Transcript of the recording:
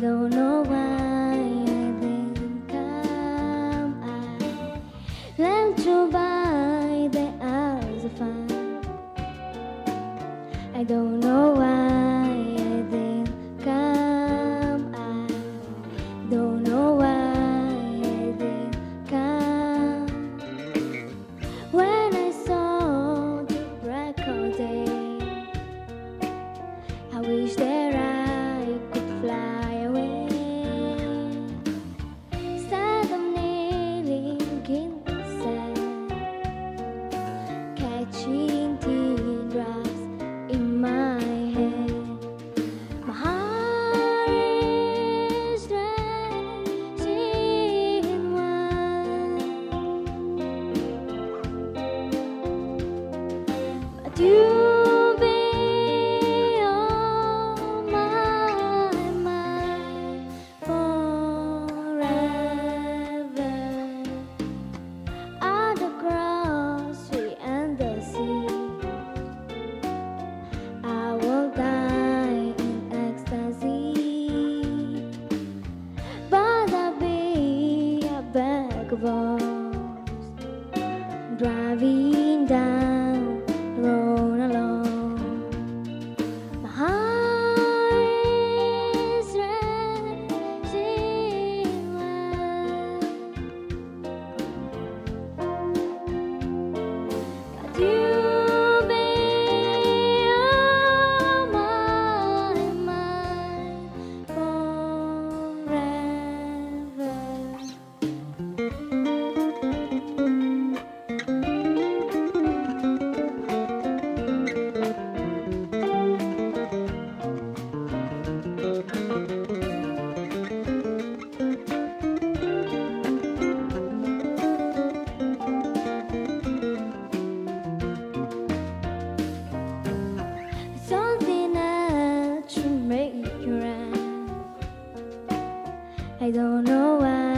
don't know why I didn't come. I learned to buy the hours of fun. I don't know why I didn't come. I don't know why I didn't come. When I saw the break of day, I wish that I could fly away. Instead of kneeling in the sand, catching teardrops in my hand. My heart is stretching wide, but you'll be on my mind forever. At the grocery and the sea, I will die in ecstasy, but I'll be a bag of balls, driving down the road alone. My heart is stretching wide, but you'll be on my mind forever. Something that should make you right. I don't know why.